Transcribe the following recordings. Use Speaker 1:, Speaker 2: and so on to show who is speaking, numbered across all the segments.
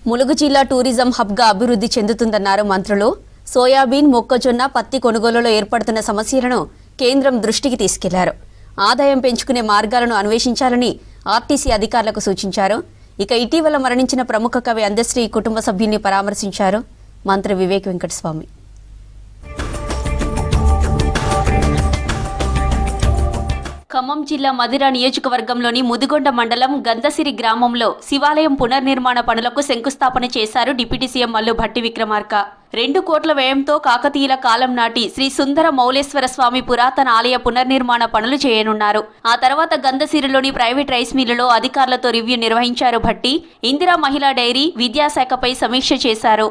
Speaker 1: ములుగు జిల్లా టూరిజం హబ్గా అభివృద్ధి చెందుతుందన్నారు మంత్రులు. సోయాబీన్, మొక్కజొన్న, పత్తి కొనుగోలులో ఏర్పడుతున్న సమస్యలను కేంద్రం దృష్టికి తీసుకెళ్లారు. ఆదాయం పెంచుకునే మార్గాలను అన్వేషించాలని ఆర్టీసీ అధికారులకు సూచించారు. ఇక ఇటీవల మరణించిన ప్రముఖ కవి అందశ్రీ కుటుంబ సభ్యుల్ని పరామర్శించారు మంత్రి వివేక్ వెంకటస్వామి. ఖమ్మం జిల్లా మధిర నియోజకవర్గంలోని ముదిగొండ మండలం గంధసిరి గ్రామంలో శివాలయం పునర్నిర్మాణ పనులకు శంకుస్థాపన చేశారు డిప్యూటీ సీఎం మల్లు భట్టి విక్రమార్క. 2 కోట్ల వ్యయంతో కాకతీయుల కాలం నాటి శ్రీ సుందర మౌలేశ్వర స్వామి పురాతన ఆలయ పునర్నిర్మాణ పనులు చేయనున్నారు. ఆ తర్వాత గంధసిరిలోని ప్రైవేట్ రైస్ మిల్లులో అధికారులతో రివ్యూ నిర్వహించారు భట్టి. ఇందిరా మహిళా డైరీ, విద్యాశాఖపై సమీక్ష చేశారు.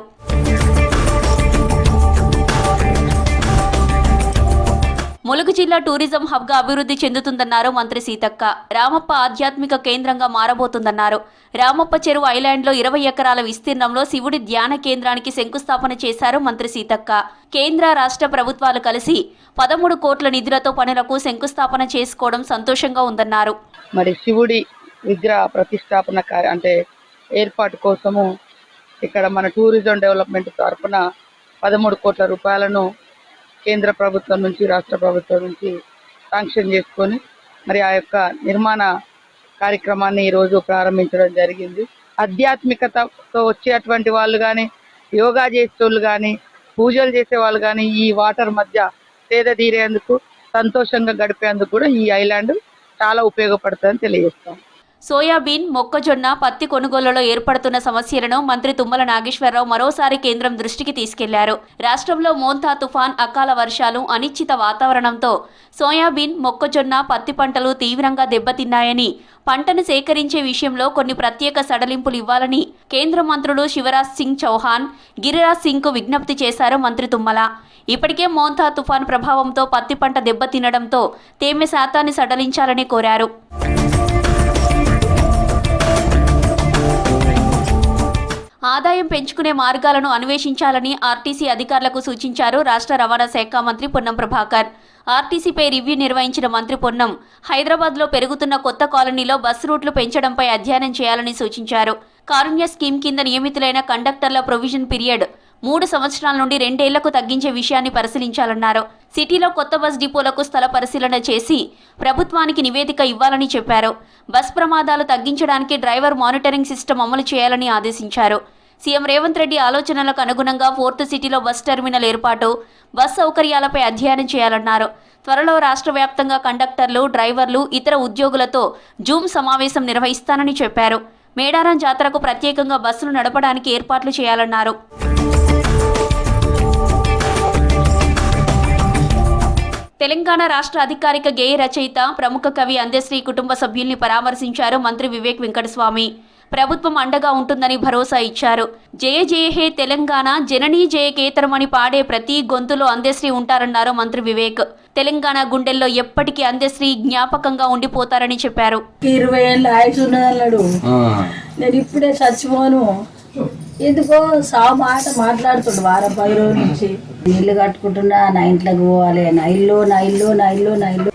Speaker 1: ములుగు జిల్లా టూరిజం హబ్గా అభివృద్ధి చెందుతుందన్నారు మంత్రి సీతక్క. రామప్ప ఆధ్యాత్మిక కేంద్రంగా మారబోతుందన్నారు. రామప్ప చెరువు ఐలాండ్లో 20 ఎకరాల విస్తీర్ణంలో శివుడి ధ్యాన కేంద్రానికి శంకుస్థాపన చేశారు మంత్రి సీతక్క. కేంద్ర రాష్ట్ర ప్రభుత్వాలు కలిసి 13 కోట్ల నిధులతో పనులకు శంకుస్థాపన చేసుకోవడం సంతోషంగా ఉందన్నారు.
Speaker 2: మరి శివుడి విగ్రహ ప్రతిష్టాపన అంటే ఏర్పాటు కోసము ఇక్కడ మన టూరిజం డెవలప్మెంట్ తరఫున 13 కోట్ల రూపాయలను కేంద్ర ప్రభుత్వం నుంచి, రాష్ట్ర ప్రభుత్వం నుంచి శాంక్షన్ చేసుకొని మరి ఆ యొక్క నిర్మాణ కార్యక్రమాన్ని ఈరోజు ప్రారంభించడం జరిగింది. ఆధ్యాత్మికతతో వచ్చేటువంటి వాళ్ళు కానీ, యోగా చేసేవాళ్ళు కానీ, పూజలు చేసే వాళ్ళు కానీ ఈ వాటర్ మధ్య సేద తీరేందుకు, సంతోషంగా గడిపేందుకు కూడా ఈ ఐలాండ్ చాలా ఉపయోగపడుతుందని తెలియజేస్తాం.
Speaker 1: సోయాబీన్, మొక్కజొన్న, పత్తి కొనుగోలులో ఏర్పడుతున్న సమస్యలను మంత్రి తుమ్మల నాగేశ్వరరావు మరోసారి కేంద్రం దృష్టికి తీసుకెళ్లారు. రాష్ట్రంలో మోంతా తుఫాన్, అకాల వర్షాలు, అనిశ్చిత వాతావరణంతో సోయాబీన్, మొక్కజొన్న, పత్తి పంటలు తీవ్రంగా దెబ్బతిన్నాయని, పంటను సేకరించే విషయంలో కొన్ని ప్రత్యేక సడలింపులు ఇవ్వాలని కేంద్ర మంత్రులు శివరాజ్ సింగ్ చౌహాన్, గిరిరాజ్ సింగ్కు విజ్ఞప్తి చేశారు మంత్రి తుమ్మల. ఇప్పటికే మోంతా తుఫాన్ ప్రభావంతో పత్తి పంట దెబ్బతినడంతో తేమ శాతాన్ని సడలించాలని కోరారు. ఆదాయం పెంచుకునే మార్గాలను అన్వేషించాలని ఆర్టీసీ అధికారులకు సూచించారు రాష్ట్ర రవాణా శాఖ మంత్రి పొన్నం ప్రభాకర్. ఆర్టీసీపై రివ్యూ నిర్వహించిన మంత్రి పొన్నం హైదరాబాద్లో పెరుగుతున్న కొత్త కాలనీలో బస్ రూట్లు పెంచడంపై అధ్యయనం చేయాలని సూచించారు. కారుణ్య స్కీమ్ కింద నియమితులైన కండక్టర్ల ప్రొవిజన్ పీరియడ్ 3 సంవత్సరాల నుండి 2 ఏళ్లకు తగ్గించే విషయాన్ని పరిశీలించాలన్నారు. సిటీలో కొత్త బస్ డిపోలకు స్థల పరిశీలన చేసి ప్రభుత్వానికి నివేదిక ఇవ్వాలని చెప్పారు. బస్ ప్రమాదాలు తగ్గించడానికి డ్రైవర్ మానిటరింగ్ సిస్టమ్ అమలు చేయాలని ఆదేశించారు. సీఎం రేవంత్ రెడ్డి ఆలోచనలకు అనుగుణంగా 4th సిటీలో బస్ టెర్మినల్ ఏర్పాటు, బస్ సౌకర్యాలపై అధ్యయనం చేయాలన్నారు. త్వరలో రాష్ట్ర వ్యాప్తంగా కండక్టర్లు, డ్రైవర్లు, ఇతర ఉద్యోగులతో జూమ్ సమావేశం నిర్వహిస్తానని చెప్పారు. మేడారం జాతరకు ప్రత్యేకంగా బస్సులు నడపడానికి ఏర్పాట్లు చేయాలన్నారు. తెలంగాణ రాష్ట్ర అధికారిక గేయ రచయిత, ప్రముఖ కవి అందశ్రీ కుటుంబ సభ్యుల్ని పరామర్శించారు మంత్రి వివేక్ వెంకటస్వామి. ప్రభుత్వం అండగా ఉంటుందని భరోసా ఇచ్చారు. జయ జయ హే తెలంగాణ, జననీ జయ కేతరం అని పాడే ప్రతి గొంతులో అందశ్రీ ఉంటారన్నారు మంత్రి వివేక్. తెలంగాణ గుండెల్లో ఎప్పటికీ అందశ్రీ జ్ఞాపకంగా ఉండిపోతారని చెప్పారు.
Speaker 3: 20 ఏళ్ళ ఆయుష్ ఉన్నదన్నాడు. నేను ఇప్పుడే చచ్చిపోను ఎందుకో మాట మాట్లాడుతుండు 10 రోజుల నుంచి. ఇల్లు కట్టుకుంటున్నా, నా ఇంట్లోకి పోవాలి, నా ఇల్లు